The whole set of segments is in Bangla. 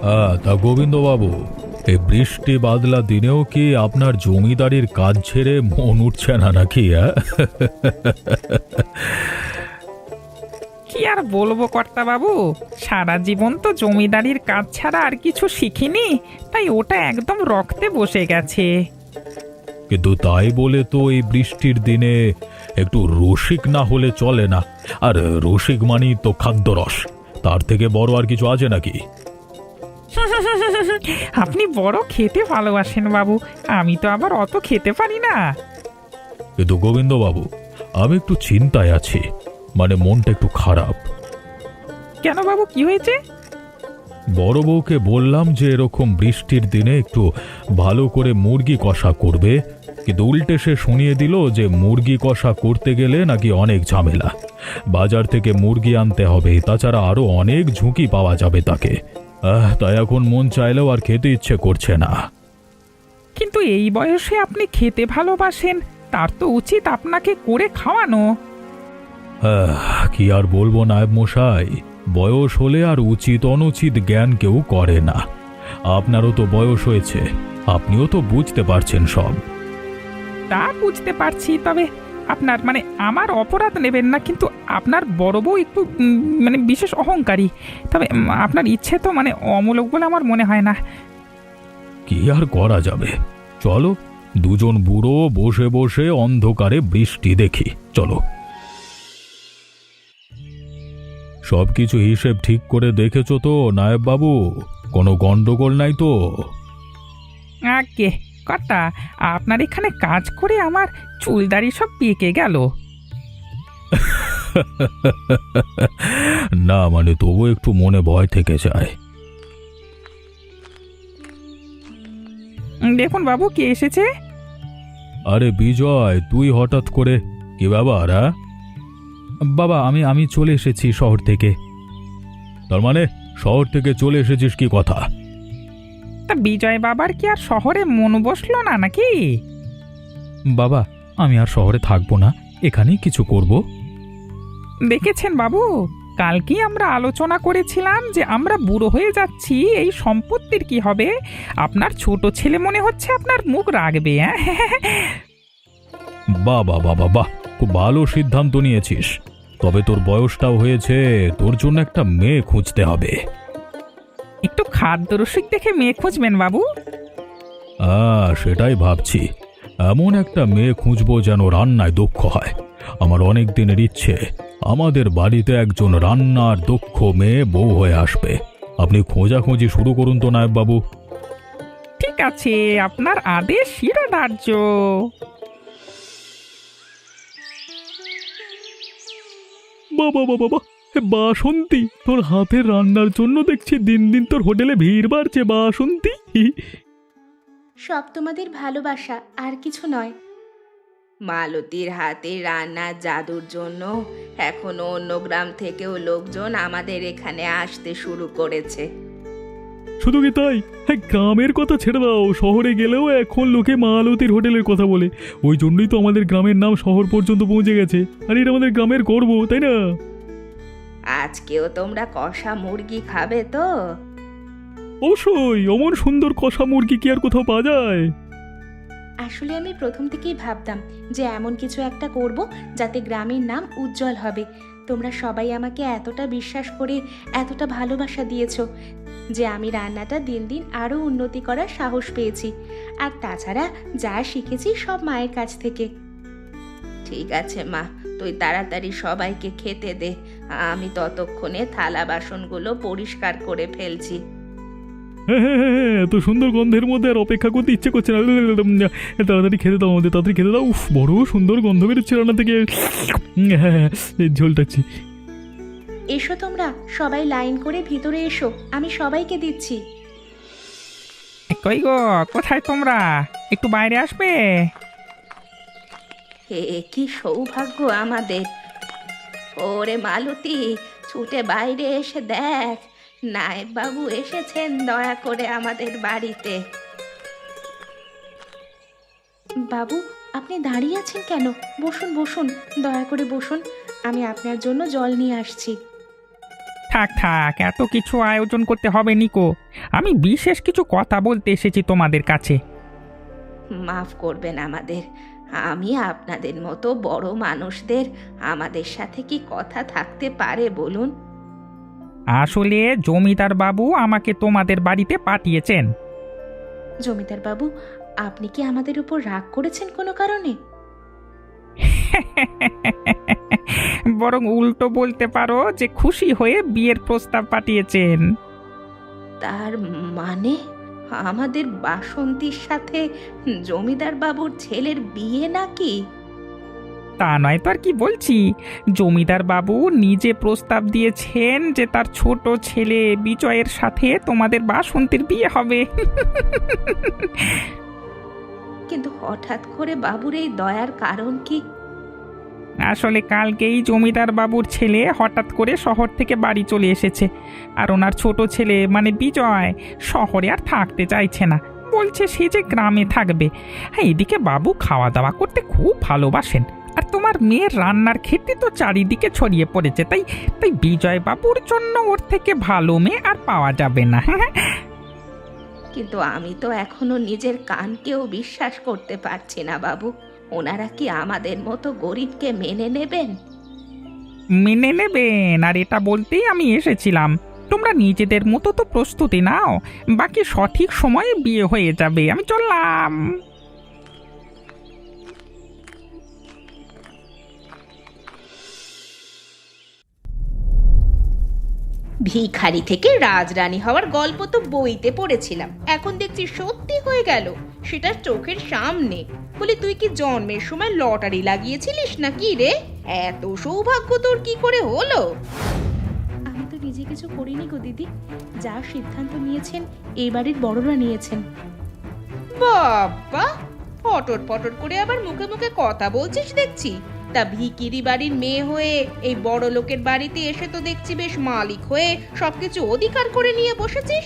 হ্যাঁ, তা গোবিন্দবাবু, এই বৃষ্টি বাদলা দিনেও কি আপনার জমিদারির কাজ ছেড়ে মন উঠছে না নাকি? হ্যাঁ? কি আর বলবো কর্তা বাবু, সারা জীবন তো জমিদারির কাজ ছাড়া আর কিছু শিখিনি, তাই ওটা একদম রক্তে বসে গেছে। কিন্তু তাই বলে তো এই বৃষ্টির দিনে একটু রসিক না হলে চলে না। আর রসিক মানেই তো খাদ্যরস, তার থেকে বড় আর কিছু আছে নাকি? আপনি বড় খেতে ভালোবাসেন বাবু, আমি তো আবার অত খেতে পারি না। কিন্তু গোবিন্দবাবু, আমি একটু চিন্তায় আছি, মানে মনটা একটু খারাপ। কেন বাবু, কি হয়েছে? বড় বউকে বললাম যে এরকম বৃষ্টির দিনে একটু ভালো করে মুরগি কষা করবে, কিন্তু উল্টে সে শুনিয়ে দিল যে মুরগি কষা করতে গেলে নাকি অনেক ঝামেলা, বাজার থেকে মুরগি আনতে হবে, তাছাড়া আরো অনেক ঝুঁকি পাওয়া যাবে তাকে। তাই এখন মন চাইলেও আর খেতে ইচ্ছে করছে না। কিন্তু এই বয়সে আপনি খেতে ভালোবাসেন, তার তো উচিত আপনাকে করে খাওয়ানো। কি আর বলবো নায়েব মশাই, বয়স হলে আর উচিত অনুচিত জ্ঞান কেউ করে না। আপনারও তো বয়স হয়েছে, আপনিও তো বুঝতে পারছেন সব। তা বুঝতে পারছি, তবে আপনার মানে আমার অপরাধ নেবেন না, কিন্তু আপনার বড় বউ একটু মানে বিশেষ অহংকারী, তবে আপনার ইচ্ছে তো মানে অমূলক বলে আমার মনে হয় না। কি আর করা যাবে, চলো দুজন বুড়ো বসে বসে অন্ধকারে বৃষ্টি দেখি, চলো। সবকিছু হিসেব ঠিক করে দেখেছো তো নায়েব বাবু? কোনো গন্ডগোল নাই তো? আগে কর্তা, আপনার এখানে কাজ করে আমার চুলদাড়ি সব পেকে গেল। না মানে তবু একটু মনে ভয় থেকে যায়। দেখুন বাবু, কে এসেছে? আরে বিজয়, তুই হঠাৎ করে, কি ব্যাপার? বাবা, আমি আমি চলে এসেছি শহর থেকে। তার মানে শহর থেকে চলে এসেছিস, কি কথা? তা বিজয় বাবার কি আর শহরে মন বসলো না নাকি? বাবা, আমি আর শহরে থাকবো না, এখানেই কিছু করব। দেখেছেন বাবু, কালকেই আমরা আলোচনা করেছিলাম যে আমরা বুড়ো হয়ে যাচ্ছি, এই সম্পত্তির কি হবে। আপনার ছোট ছেলে মনে হচ্ছে আপনার মুখ রাখবে। বাহ বাহ বাহ বাহ বাহ, খুব ভালো সিদ্ধান্ত নিয়েছিস। তবে তোর বয়সটাও হয়েছে, তোর জন্য একটা মেয়ে খুঁজতে হবে। একটু খাদ্যরসিক দেখে মেয়ে খুঁজবেন বাবু। সেটাই ভাবছি, এমন একটা মেয়ে খুঁজবো যেন রান্নায় দক্ষ হয়। আমার অনেক দিনের ইচ্ছে, আমাদের বাড়িতে একজন রান্নার দক্ষ মেয়ে বউ হয়ে আসবে। আপনি খোঁজাখুঁজি শুরু করুন তো নায়েব বাবু। ঠিক আছে, আপনার আদেশ শিরোধার্য। বাবা বাবা বাবা, বাসন্তী, তোর হাতের রান্নার জন্য দেখছি দিন দিন তোর হোটেলে ভিড় বাড়ছে বাসন্তী। সব তোমাদের ভালোবাসা, আর কিছু নয়। মালতীর হাতের রান্নার জাদুর জন্য এখন অন্য গ্রাম থেকেও লোকজন আমাদের এখানে আসতে শুরু করেছে। শুধু কি তাই, হ্যাঁ, গ্রামের কথা ছেড়ে দাও, শহরে গেলেও এখন লোকে মালতীর হোটেলের কথা বলে। ওই জন্যই তো আমাদের গ্রামের নাম শহর পর্যন্ত পৌঁছে গেছে, আর এটা আমাদের গ্রামের গর্ব, তাই না? আজকেও তোমরা কষা মুরগি খাবে তো? অবশ্যই, অমন সুন্দর কষা মুরগি কি আর কোথাও পাওয়া যায়? আসলে আমি প্রথম থেকেই ভাবতাম যে এমন কিছু একটা করব যাতে গ্রামের নাম উজ্জ্বল হবে। তোমরা সবাই আমাকে এতটা বিশ্বাস করে এতটা ভালোবাসা দিয়েছো যে আমি রান্নাটা দিন দিন আরও উন্নতি করার সাহস পেয়েছি। আর তাছাড়া যা শিখেছি সব মায়ের কাছ থেকে। ঠিক আছে মা, তুই তাড়াতাড়ি সবাইকে খেতে দে, আমি ততক্ষণে থালা বাসনগুলো পরিষ্কার করে ফেলছি। হ্যাঁ হ্যাঁ হ্যাঁ হ্যাঁ, এত সুন্দর গন্ধের মধ্যে আর অপেক্ষা করতে ইচ্ছে করছে না। তাড়াতাড়ি খেতে দাও আমাদের, তাড়াতাড়ি খেতে দাও। উফ, বড় সুন্দর গন্ধ বেরোচ্ছে রান্না থেকে। হ্যাঁ হ্যাঁ, ঝোলটাচ্ছি। এসো তোমরা সবাই লাইন করে ভিতরে এসো, আমি সবাইকে দিচ্ছি। কই গো, কোথায় তোমরা? একটু বাইরে আসবে? হে কি সৌভাগ্য আমাদের! ওরে মালতী, ছুটে বাইরে এসে দেখ, নায়েব বাবু এসেছেন দয়া করে আমাদের বাড়িতে। বাবু, আপনি দাঁড়িয়ে আছেন কেন? বসুন বসুন, দয়া করে বসুন, আমি আপনার জন্য জল নিয়ে আসছি। থাক থাক, এত কিছু আয়োজন করতে হবে নিকো। আমি বিশেষ কিছু কথা বলতে এসেছি তোমাদের কাছে। মাফ করবেন আমাদের। আমি আপনাদের মতো বড় মানুষদের আমাদের সাথে কি কথা থাকতে পারে বলুন? আসলে জমিদার বাবু আমাকে তোমাদের বাড়িতে পাঠিয়েছেন। জমিদার বাবু, আপনি কি আমাদের উপর রাগ করেছেন কোনো কারণে? বরং উল্টো বলতে পারো যে খুশি হয়ে বিয়ের প্রস্তাব পাঠিয়েছেন। তার মানে আমাদের বাসন্তীর সাথে জমিদার বাবুর ছেলের বিয়ে নাকি? তা নয় তো আর কি বলছি, জমিদার বাবু নিজে প্রস্তাব দিয়েছেন যে তার ছোট ছেলে বিজয়ের সাথে তোমাদের বাসন্তীর বিয়ে হবে। কিন্তু হঠাৎ করে বাবুর এই দয়ার কারণ কি? আসলে কালকেই জমিদার বাবুর ছেলে হঠাৎ করে শহর থেকে বাড়ি চলে এসেছে, আর ওনার ছোট ছেলে মানে বিজয় শহরে আর থাকতে চাইছে না, বলছে সে যে গ্রামে থাকবে। হ্যাঁ, এদিকে বাবু খাওয়া দাওয়া করতে খুব ভালোবাসেন, আর তোমার মেয়ের রান্নার খ্যাতি তো চারিদিকে ছড়িয়ে পড়েছে, তাই তাই বিজয় বাবুর জন্য ওর থেকে ভালো মেয়ে আর পাওয়া যাবে না। কিন্তু আমি তো এখনো নিজের কানকেও বিশ্বাস করতে পারছি না বাবু। ওনারা কি আমাদের মতো গরিবকে মেনে নেবেন? মেনে নেবেন, আর এটা বলতেই আমি এসেছিলাম। তোমরা নিজেদের মতো তো প্রস্তুতি নাও, বাকি সঠিক সময়ে বিয়ে হয়ে যাবে। আমি চললাম। ভিখারি থেকে রাজরানী হওয়ার গল্প তো বইতে পড়েছিলাম, এখন দেখছি সত্যি হয়ে গেল, সেটা চোখের সামনে। বলি, তুই কি জন্মের সময় লটারি লাগিয়েছিলিস নাকি রে? এত সৌভাগ্য তোর কি করে হলো? আমি তো নিজে কিছু করিনি গো দিদি, যা সিদ্ধান্ত নিয়েছেন এই বাড়ির বড়রা নিয়েছেন। বাবা, পটর পটর করে আবার মুখে মুখে কথা বলছিস দেখছি। তা ভিকিরি বাড়ির মেয়ে হয়ে এই বড় লোকের বাড়িতে এসে তো দেখছি বেশ মালিক হয়ে সবকিছু অধিকার করে নিয়ে বসেছিস।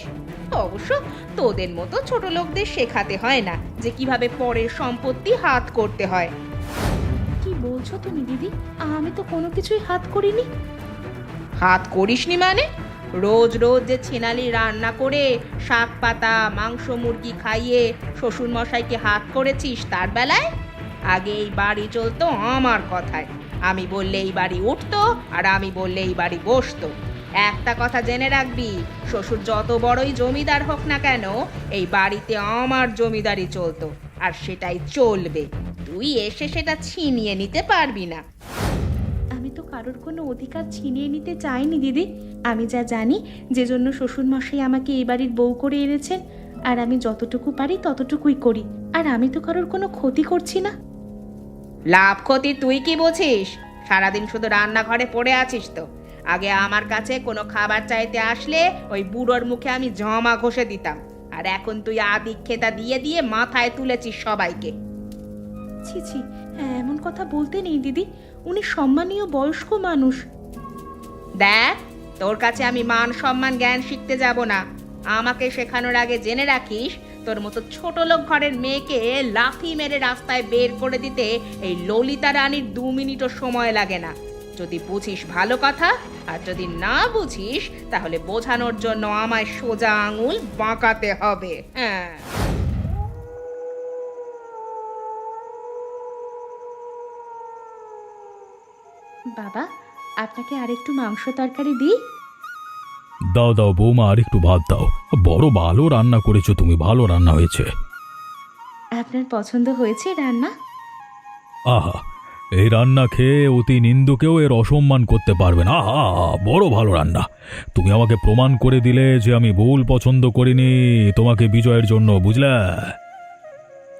অবশ্য তোদের মতো ছোট লোকদের শেখাতে হয় না যে কিভাবে পরের সম্পত্তি হাত করতে হয়। কি বলছো তুমি দিদি? আমি তো কোনো কিছুই হাত করিনি। হাত করিসনি মানে? রোজ রোজ যে ছেনালি রান্না করে শাক পাতা মাংস মুরগি খাইয়ে শ্বশুর মশাইকে হাত করেছিস তার বেলায়? আগে এই বাড়ি চলতো আমার কথায়, আমি বললে এই বাড়ি উঠতো আর আমি বললে এই বাড়ি বসতো। একটা কথা জেনে রাখবি, শ্বশুর যত বড়ই জমিদার হোক না কেন, এই বাড়িতে আমার জমিদারি চলতো আর সেটাই চলবে। তুই এসে সেটা ছিনিয়ে নিতে পারবি না। আমি তো কারোর কোনো অধিকার ছিনিয়ে নিতে চাইনি দিদি। আমি যা জানি, যে জন্য শ্বশুর মশাই আমাকে এই বাড়ির বউ করে এনেছেন, আর আমি যতটুকু পারি ততটুকুই করি, আর আমি তো কারোর কোনো ক্ষতি করছি না। লাভ ক্ষতি তুই কি বুঝিস? সারাদিন শুধু রান্নাঘরে পড়ে আছিস তো। আগে আমার কাছে কোনো খাবার চাইতে আসলে ওই বুড়োর মুখে আমি জমা ঘষে দিতাম, আর এখন তুই আদিক্ষেতা দিয়ে দিয়ে মাথায় তুলেছিস সবাইকে। ছি ছি, এমন কথা বলতে নেই দিদি, উনি সম্মানীয় বয়স্ক মানুষ। দেখ, তোর কাছে আমি মান সম্মান জ্ঞান শিখতে যাব না। আমাকে শেখানোর আগে জেনে রাখিস, তোর মতো ছোট লোক ঘরের মেয়েকে লাথি মেরে রাস্তায় বের করে দিতে এই ললিতা রানীর 2 মিনিটও সময় লাগে না। যদি বুঝিস ভালো কথা, আর যদি না বুঝিস তাহলে বোঝানোর জন্য আমায় সোজা আঙুল বাঁকাতে হবে। হ্যাঁ। বাবা, আপনাকে আরেকটু মাংস তরকারি দিই? দাও দাও বৌমা, আর একটু ভাত দাও। বড় ভালো রান্না করেছো তুমি, ভালো রান্না হয়েছে। আপনার পছন্দ হয়েছে রান্না? আহা, এই রান্না খেয়ে অতি নিন্দুকেও এর অসম্মান করতে পারবে না। আহা, বড় ভালো রান্না। তুমি আমাকে প্রমাণ করে দিলে যে আমি ভুল পছন্দ করিনি তোমাকে বিজয়ের জন্য, বুঝলে?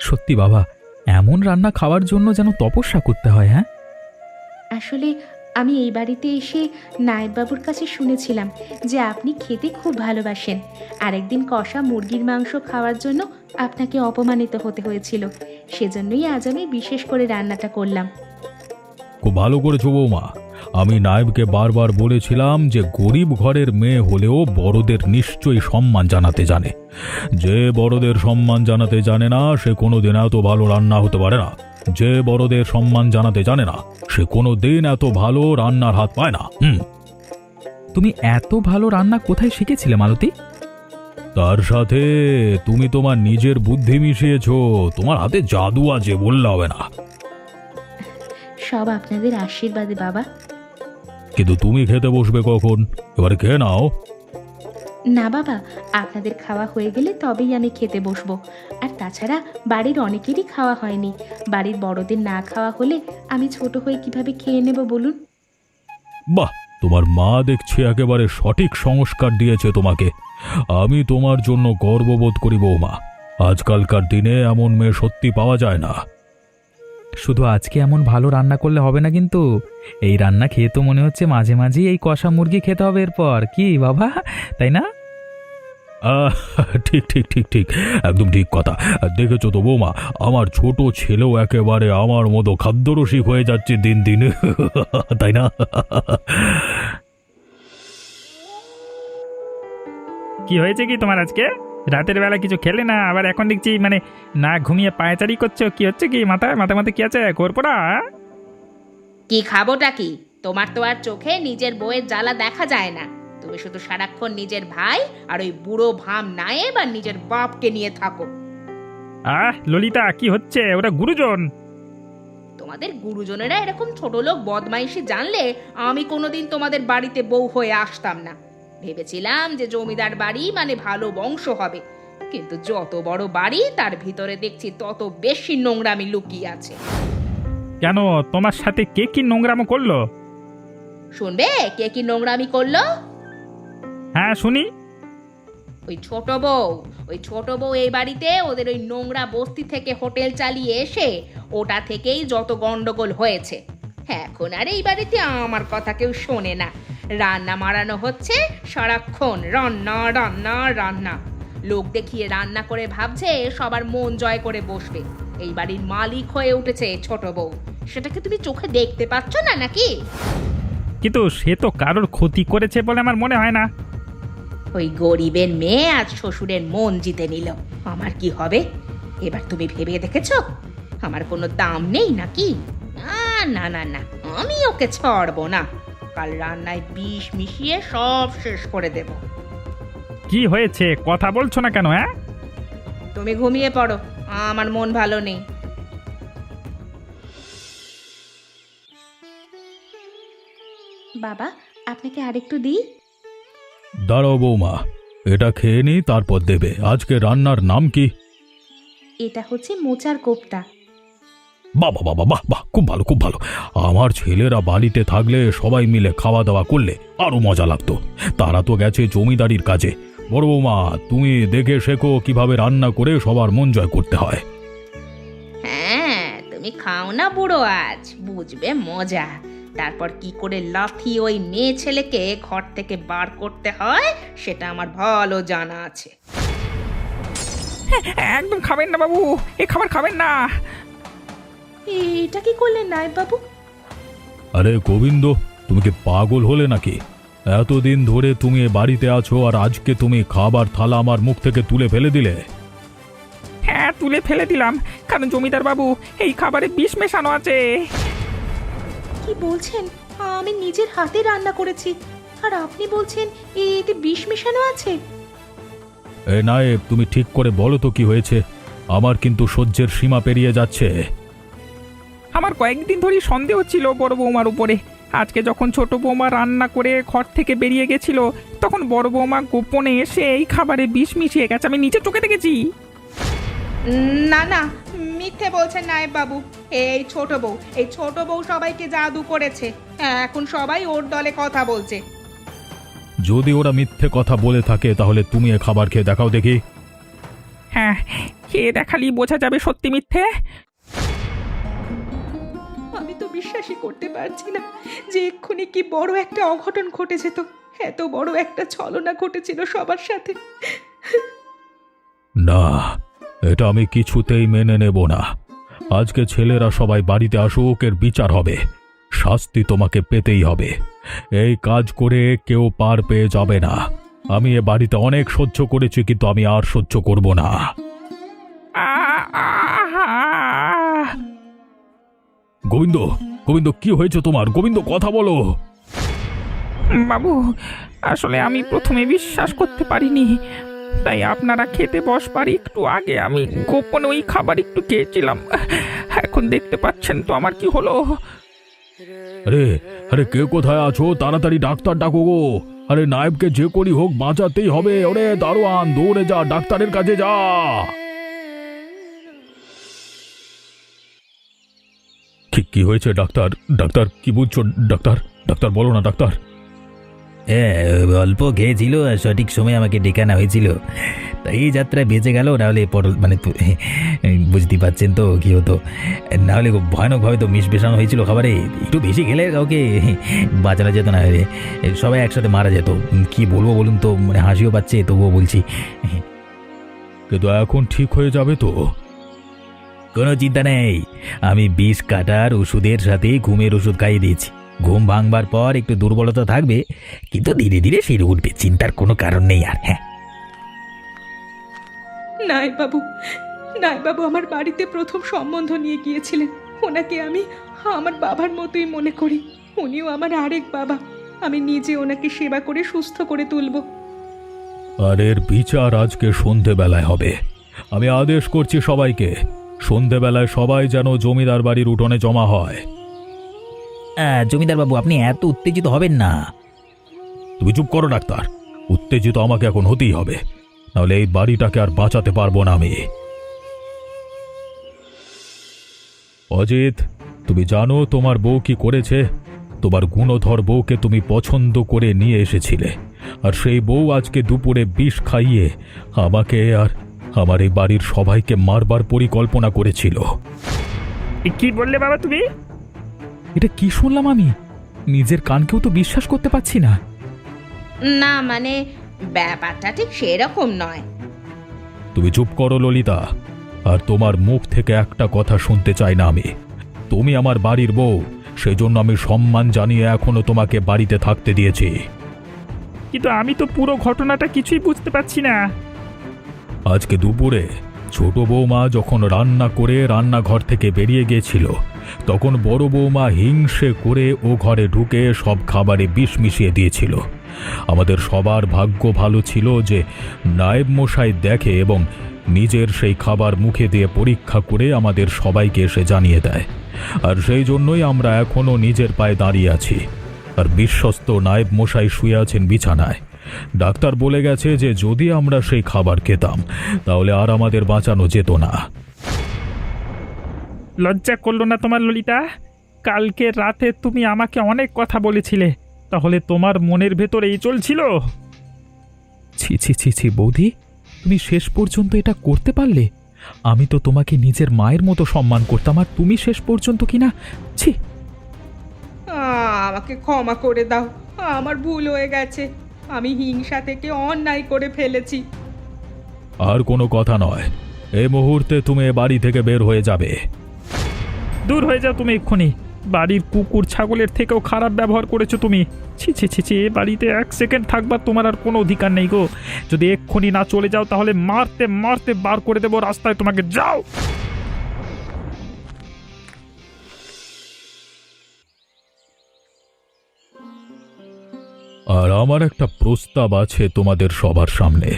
সত্যি বাবা, এমন রান্না খাওয়ার জন্য যেন তপস্যা করতে হয়। হ্যাঁ, আসলে আমি এই বাড়িতে এসে নায়েববাবুর কাছে শুনেছিলাম যে আপনি খেতে খুব ভালোবাসেন। আরেকদিন কষা মুরগির মাংস খাওয়ার জন্য আপনাকে অপমানিত হতে হয়েছিল, সেজন্যই আজ আমি বিশেষ করে রান্নাটা করলাম। খুব ভালো করেছো বৌমা। আমি নায়েবকে বারবার বলেছিলাম যে গরিব ঘরের মেয়ে হলেও বড়দের নিশ্চয়ই সম্মান জানাতে জানে। যে বড়দের সম্মান জানাতে জানে না সে কোনোদিন এত ভালো রান্না হতে পারে না। যে বড়দের সম্মান জানাতে জানে না সে কোনোদিন এত ভালো রান্নার হাত পায় না। তুমি এত ভালো রান্না কোথায় শিখেছিলে মালতী? তার সাথে তুমি তোমার নিজের বুদ্ধি মিশিয়েছো। তোমার হাতে জাদু আছে, বললে হবে না। সব আপনাদের আশীর্বাদে বাবা। কিন্তু তুমি খেতে বসবে কখন? এবারে খেয়ে নাও। না বাবা, আপনাদের খাওয়া হয়ে গেলে তবেই আমি খেতে বসবো। আর তাছাড়া বাড়ির অনেকেরই খাওয়া হয়নি। বাড়ির বড়দের না খাওয়া হলে আমি ছোট হয়ে কিভাবে খেয়ে নেব বলুন? বাহ, তোমার মা দেখছি একেবারে সঠিক সংস্কার দিয়েছে তোমাকে। আমি তোমার জন্য গর্ববোধ করি বৌমা। আজকালকার দিনে এমন মেয়ে সত্যি পাওয়া যায় না। শুধু আজকে এমন ভালো রান্না করলে হবে না কিন্তু। এই রান্না খেয়ে তো মনে হচ্ছে মাঝে মাঝেই এই কষা মুরগি খেতে হবে এরপর, কি বাবা, তাই না? আহ, ঠিক ঠিক ঠিক ঠিক, একদম ঠিক কথা। দেখেছো তো বৌমা, আমার ছোট ছেলেও একেবারে আমার মতো খাদ্যরসিক হয়ে যাচ্ছে দিন দিন, তাই না? কি হয়েছে কি তোমার আজকে? রাতের বেলা কিছু খেলে না, আবার এখন দেখছি মানে না ঘুমিয়ে পায়চারি করছো। কি হচ্ছে কি? মাথায় মাথায় মাথায় কি আছে? কোরপোড়া? কি খাবোটা কি? তোমার তো আর চোখে নিজের বউয়ের জ্বালা দেখা যায় না। তুমি শুধু সারাক্ষণ নিজের ভাই আর ওই বুড়ো ভাম নায়েব আর নিজের বাপকে নিয়ে থাকো। ললিতা, কি হচ্ছে? ওরা গুরুজন। তোমাদের গুরুজনেরা এরকম ছোট লোক বদমাইশি জানলে আমি কোনোদিন তোমাদের বাড়িতে বউ হয়ে আসতাম না। ভেবেছিলাম যে জমিদার বাড়ি মানে ভালো বংশ হবে, কিন্তু যত বড় বাড়ি তার ভিতরে দেখছি তত বেশি নোংরামি লুকিয়ে আছে। কেন, তোমার সাথে কে কি নোংরামো করলো? শুনবে কে কি নোংরামি করলো? হ্যাঁ, শুনি। ওই ছোট বউ এই বাড়িতে ওদের ওই নোংরা বস্তি থেকে হোটেল চালিয়ে এসে ওটা থেকেই যত গন্ডগোল হয়েছে। এখন আর এই বাড়িতে আমার কথা কেউ শোনে না। রান্না মারানো হচ্ছে সারাক্ষণ, রান্না রান্না রান্না। লোক দেখিয়ে রান্না করে ভাবছে সবার মন জয় করে বসবে। এই বাড়ির মালিক হয়ে উঠেছে ছোট বউ। সেটাকে তুমি চোখে দেখতে পাচ্ছ না নাকি? কিন্তু সে তো কারোর ক্ষতি করেছে বলে আমার মনে হয় না। ওই গরিবের মেয়ে আজ শ্বশুরের মন জিতে নিল, আমার কি হবে? এবার তুমি ভেবে দেখেছো আমার কোনো দাম নেই নাকি? না না না, আমি ওকে ছাড়বো না। কাল রান্নায় বিষ মিশিয়ে সব শেষ করে দেব। কি হয়েছে? কথা বলছো না কেন? হ্যাঁ, তুমি ঘুমিয়ে পড়ো, আমার মন ভালো নেই। বাবা, আপনাকে আরেকটু দিই? দাঁড়াও বৌমা, এটা খেয়ে নি, তারপর দেবে। আজকে রান্নার নাম কি? এটা হচ্ছে মোচার কোপ্তা। বাহ বাহ বাহ বাহ বাহ, খুব ভালো খুব ভালো। আমার ছেলেরা বাড়িতে থাকলে সবাই মিলে খাওয়া দাওয়া করলে আরো মজা লাগতো। তারা তো গেছে জমিদারির কাজে। বড় বৌমা, তুমি দেখে শেখো কিভাবে রান্না করে সবার মন জয় করতে হয়। হ্যাঁ, তুমি খাও না বুড়ো, আজ বুঝবে মজা। তারপর কি করে লাথি ওই মেয়ে ছেলেকে ঘর থেকে বার করতে হয় সেটা আমার ভালো জানা আছে। একদম খাবেন না বাবু, এই খাবার খাবেন না। এটা কি করলেন নায়েব বাবু? আরে গোবিন্দ, তুমি কি পাগল হলে নাকি? এতদিন ধরে তুমি এ বাড়িতে আছো আর আজকে তুমি খাবার থালা আমার মুখ থেকে তুলে ফেলে দিলে? হ্যাঁ, তুলে ফেলে দিলাম, কারণ জমিদার বাবু এই খাবারে বিষ মেশানো আছে। কি বলছেন? আমি নিজের হাতে রান্না করেছি আর আপনি বলছেন এতে বিষ মেশানো আছে? এ নায়েব, তুমি ঠিক করে বলো তো কি হয়েছে? আমার কিন্তু সহ্যের সীমা পেরিয়ে যাচ্ছে। আমার কয়েকদিন ধরেই সন্দেহ ছিল বড় বৌমার উপরে। আজকে যখন ছোট বৌমা রান্না করে ঘর থেকে বেরিয়ে গেছিল, তখন বড় বৌমা গোপনে এসে এই খাবারে বিষ মিশিয়ে গেছে। আমি নিজে চোখে দেখেছি। না না, মিথ্যে বলছেন নায়েব বাবু। এই ছোট বউ সবাইকে জাদু করেছে। এখন সবাই ওর দলে কথা বলছে। যদি ওরা মিথ্যে কথা বলে থাকে তাহলে তুমি এ খাবার খেয়ে দেখাও দেখি। হ্যাঁ, খেয়ে দেখালি বোঝা যাবে সত্যি মিথ্যে। আমি তো বিশ্বাসই করতে পারছি না যে এক্ষুনি কি বড় একটা অঘটন ঘটেছে। তো এত বড় একটা ছলনা ঘটেছিল সবার সাথে। না, এটা আমি কিছুতেই মেনে নেব না। আজকে ছেলেরা সবাই বাড়িতে আসুক, এর বিচার হবে। শাস্তি তোমাকে পেতেই হবে। এই কাজ করে কেউ পার পেয়ে যাবে না। আমি এ বাড়িতে অনেক সহ্য করেছি, কিন্তু আমি আর সহ্য করব না। গোবিন্দ, গোবিন্দ, কি হয়েছে তোমার? গোবিন্দ, কথা বলো। বাবু, আসলে আমি প্রথমে বিশ্বাস করতে পারিনি, তাই আপনারা খেতে বসবার একটু আগে আমি গোপনে ওই খাবার একটু খেয়েছিলাম। এখন দেখতে পাচ্ছেন তো আমার কি হলো। আরে আরে কে কোথায় আছো? তাড়াতাড়ি ডাক্তার ডাকো গো। আরে নায়েবকে যে করি হোক বাঁচাতেই হবে। ওরে দারোয়ান, দৌড়ে যা, ডাক্তারের কাছে যা। কি হয়েছে ডাক্তার? ডাক্তার কি বুঝছো? ডাক্তার ডাক্তার বলো না ডাক্তার। হ্যাঁ, অল্প খেয়েছিল আর সঠিক সময় আমাকে ডেকে আনা হয়েছিল, তাই এই যাত্রায় বেঁচে গেল। নাহলে মানে বুঝতেই পারছেন তো কি হতো। নাহলে খুব ভয়ানকভাবে তো মিশবেশানো হয়েছিল খাবারে। একটু বেশি খেলে কাউকে বাঁচানো যেত না, সবাই একসাথে মারা যেত। কি বলবো বলুন তো, মানে হাসিও পাচ্ছে, তবুও বলছি। কিন্তু এখন ঠিক হয়ে যাবে তো? কোনো চিন্তা নেই, আমি বিষ কাটার ওষুধের সাথে ঘুমের ওষুধ খাইয়ে দিয়েছি। ঘুম ভাঙবার পর একটু দুর্বলতা থাকবে, কিন্তু ধীরে ধীরে সেরে উঠবে, চিন্তার কোনো কারণ নেই আর। হ্যাঁ, নায়েববাবু, নায়েববাবু আমার বাড়িতে প্রথম সম্বন্ধ নিয়ে গিয়েছিলেন। ওনাকে আমি আমার বাবার মতোই মনে করি। উনিও আমার আরেক বাবা। আমি নিজে ওনাকে সেবা করে সুস্থ করে তুলব। আর এর বিচার আজকে সন্ধেবেলায় হবে। আমি আদেশ করছি সবাইকে, সন্ধেবেলায় সবাই যেন জমিদার বাড়ির উঠোনে জমা হয়। জমিদার বাবু, আপনি এত উত্তেজিত হবেন না। তুমি চুপ করো ডাক্তার। উত্তেজিত আমাকে এখন হতেই হবে, নাহলে এই বাড়িটাকে আর বাঁচাতে পারবো না আমি। অজিত, তুমি জানো তোমার বউ কি করেছে? তোমার গুণধর বউকে তুমি পছন্দ করে নিয়ে এসেছিলে, আর সেই বউ আজকে দুপুরে বিষ খাইয়ে আমাকে আর আমার এই বাড়ির সবাইকে মারবার পরিকল্পনা করেছিল। কি বললে বাবা তুমি? এটা কি শুনলাম আমি? নিজের কানকেও তো বিশ্বাস করতে পারছি না। না মানে ব্যাপারটা ঠিক সেরকম নয়। তুমি চুপ করো ললিতা, আর তোমার মুখ থেকে একটা কথা শুনতে চাই না আমি। তুমি আমার বাড়ির বউ, সেজন্য আমি সম্মান জানিয়ে এখনো তোমাকে বাড়িতে থাকতে দিয়েছি। কিন্তু আমি তো পুরো ঘটনাটা কিছুই বুঝতে পারছি না। আজকে দুপুরে ছোট বৌমা যখন রান্না করে রান্নাঘর থেকে বেরিয়ে গিয়েছিল, তখন বড় বৌমা হিংসে করে ও ঘরে ঢুকে সব খাবারে বিষ মিশিয়ে দিয়েছিল। আমাদের সবার ভাগ্য ভালো ছিল যে নায়েব মশাই দেখে এবং নিজের সেই খাবার মুখে দিয়ে পরীক্ষা করে আমাদের সবাইকে এসে জানিয়ে দেয়। আর সেই জন্যই আমরা এখনো নিজের পায়ে দাঁড়িয়ে আছি। আর বিশ্বস্ত নায়েব মশাই শুয়ে আছেন বিছানায়। ডাক্তার বলে গেছে যে যদি আমরা সেই খাবার খেতাম তাহলে আর আমাদের বাঁচানো যেত না। লজ্জা করলো না তোমার ললিতা? কালকে রাতে তুমি আমাকে অনেক কথা বলেছিলে, তাহলে তোমার মনের ভেতর এই চলছিল? ছি ছি ছি ছি বৌদি, তুমি শেষ পর্যন্ত এটা করতে পারলে? আমি তো তোমাকে নিজের মায়ের মতো সম্মান করতাম, আর তুমি শেষ পর্যন্ত কিনা ছি। আমাকে ক্ষমা করে দাও, আমার ভুল হয়ে গেছে। আমি হিংসা থেকে অন্যায় করে ফেলেছি। আর কোনো কথা নয়, এই মুহূর্তে তুমি এ বাড়ি থেকে বের হয়ে যাবে। দূর হয়ে যাও তুমি এক্ষুনি। বাড়ির কুকুর ছাগলের থেকেও খারাপ ব্যবহার করেছো তুমি। ছি ছি ছি ছি, এ বাড়িতে এক সেকেন্ড থাকবার তোমার আর কোনো অধিকার নেই গো। যদি এক্ষুনি না চলে যাও তাহলে মারতে মারতে বার করে দেবো রাস্তায় তোমাকে। যাও। আর আমার একটা প্রস্তাব আছে তোমাদের সবার সামনে।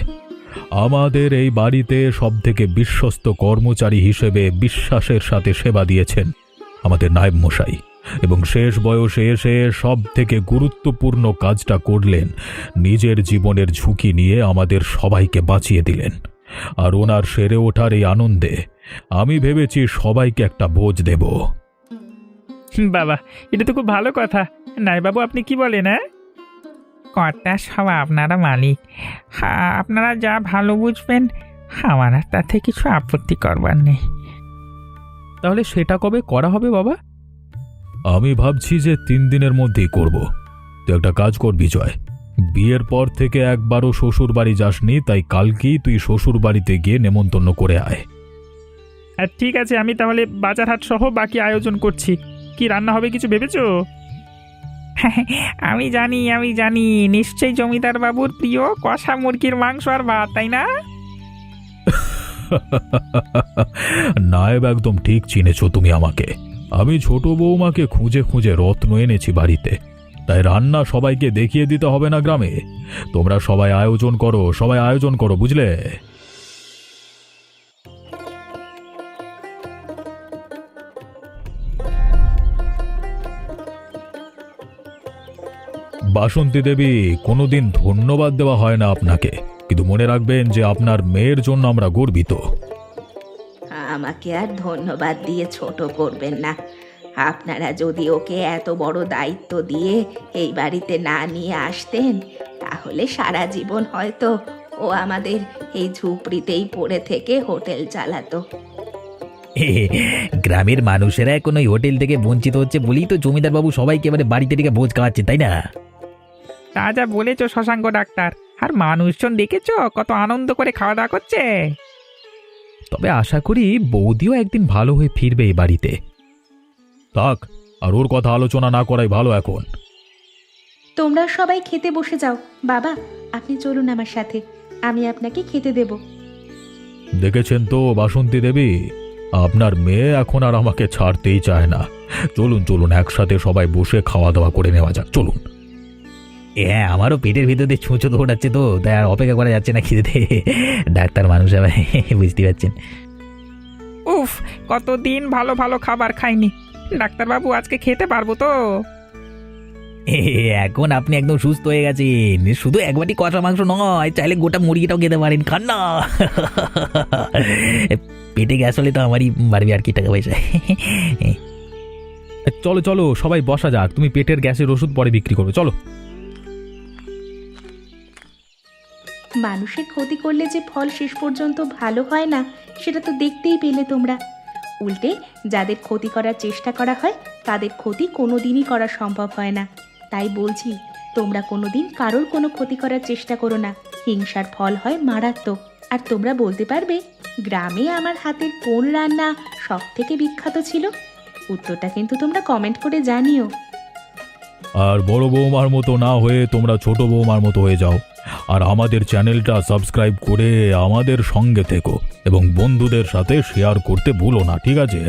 আমাদের এই বাড়িতে সবথেকে বিশ্বস্ত কর্মচারী হিসেবে বিশ্বাসের সাথে সেবা দিয়েছেন আমাদের নায়েব মশাই, এবং শেষ বয়সে এসে সব থেকে গুরুত্বপূর্ণ কাজটা করলেন, নিজের জীবনের ঝুঁকি নিয়ে আমাদের সবাইকে বাঁচিয়ে দিলেন। আর ওনার সেরে ওঠার এই আনন্দে আমি ভেবেছি সবাইকে একটা ভোজ দেব। বাবা, এটা তো খুব ভালো কথা। নাই বাবু, আপনি কি বলেন? হ্যাঁ, কর্তা সব আপনারা মালিক, আপনারা যা ভালো বুঝবেন, আমার আর তাতে কিছু আপত্তি করবার নেই। তাহলে সেটা কবে করা হবে বাবা? আমি ভাবছি যে 3 দিনের মধ্যেই করব। তুই একটা কাজ কর বিজয়, বিয়ের পর থেকে একবারও শ্বশুর বাড়ি যাসনি, তাই কালকেই তুই শ্বশুর বাড়িতে গিয়ে নেমন্তন্ন করে আয়। আর ঠিক আছে, আমি তাহলে বাজার হাট সহ বাকি আয়োজন করছি। কি রান্না হবে কিছু ভেবেছো? আমি জানি নিশ্চয়ই জমিদার বাবুর প্রিয় কষা মুরগির মাংস আর ভাত, তাই না? নায়েব, একদম ঠিক চিনেছো তুমি আমাকে। আমি ছোট বৌমাকে খুঁজে খুঁজে রত্ন এনেছি বাড়িতে। তাই রান্না সবাইকে দেখিয়ে দিতে হবে না গ্রামে। তোমরা সবাই আয়োজন করো বুঝলে। বাসন্তী দেবী, কোনোদিন ধন্যবাদ দেওয়া হয় না আপনাকে, কিন্তু মনে রাখবেন যে আপনার মেয়ের জন্য আমরা গর্বিত। আমাকে আর ধন্যবাদ দিয়ে ছোট করবেন না। আপনারা যদি ওকে এত বড় দায়িত্ব দিয়ে এই বাড়িতে না নিয়ে আসতেন, তাহলে সারা জীবন হয়তো ও আমাদের এই ঝুপড়িতেই পড়ে থেকে হোটেল চালাতো। গ্রামের মানুষেরা এখন ওই হোটেল থেকে বঞ্চিত হচ্ছে বলেই তো জমিদার বাবু সবাইকে এবারে বাড়িতে ডেকে ভোজ খাওয়াচ্ছে, তাই না? তা যা বলেছো শশাঙ্ক ডাক্তার, আর মানুষজন দেখেছো কত আনন্দ করে খাওয়া দাওয়া করছে। তবে আশা করি বৌদিও একদিন ভালো হয়ে ফিরবে এই বাড়িতে। থাক, আর ওর কথা আলোচনা না করাই ভালো এখন। তোমরা সবাই খেতে বসে যাও। বাবা, আপনি চলুন আমার সাথে, আমি আপনাকে খেতে দেব। দেখেছেন তো বাসন্তী দেবী, আপনার মেয়ে এখন আর আমাকে ছাড়তেই চায় না। চলুন চলুন, একসাথে সবাই বসে খাওয়া দাওয়া করে নেওয়া যাক, চলুন। হ্যাঁ, আমারও পেটের ভিতর দিয়ে ছুঁচো দৌড়াচ্ছে, তো তাই আর অপেক্ষা করা যাচ্ছে না খিদেতে। ডাক্তার মানুষ আবার, বুঝতে পারছেন। উফ, কতদিন ভালো ভালো খাবার খাইনি। ডাক্তারবাবু, আজকে খেতে পারবো তো? এখন আপনি একদম সুস্থ হয়ে গেছেন, শুধু এক বাটি কষা মাংস নয়, চাইলে গোটা মুরগিটাও খেতে পারেন, খান না। পেটে গ্যাস হলে তো আমারই বাড়বে আর কি টাকা পয়সা। চলো চলো সবাই বসা যাক, তুমি পেটের গ্যাসের ওষুধ পরে বিক্রি করবে, চলো। মানুষের ক্ষতি করলে যে ফল শেষ পর্যন্ত ভালো হয় না, সেটা তো দেখতেই পেলে তোমরা। উল্টে যাদের ক্ষতি করার চেষ্টা করা হয়, তাদের ক্ষতি কোনোদিনই করা সম্ভব হয় না। তাই বলছি, তোমরা কোনোদিন কারোর কোনো ক্ষতি করার চেষ্টা করো না। হিংসার ফল হয় মারাত্মক। আর তোমরা বলতে পারবে গ্রামে আমার হাতের কোন রান্না সব থেকে বিখ্যাত ছিল? উত্তরটা কিন্তু তোমরা কমেন্ট করে জানিও। আর বড় বৌমার মতো না হয়ে তোমরা ছোট বৌমার মতো হয়ে যাও, আর আমাদের চ্যানেলটা সাবস্ক্রাইব করে আমাদের সঙ্গে থেকো এবং বন্ধুদের সাথে শেয়ার করতে ভুলো না, ঠিক আছে?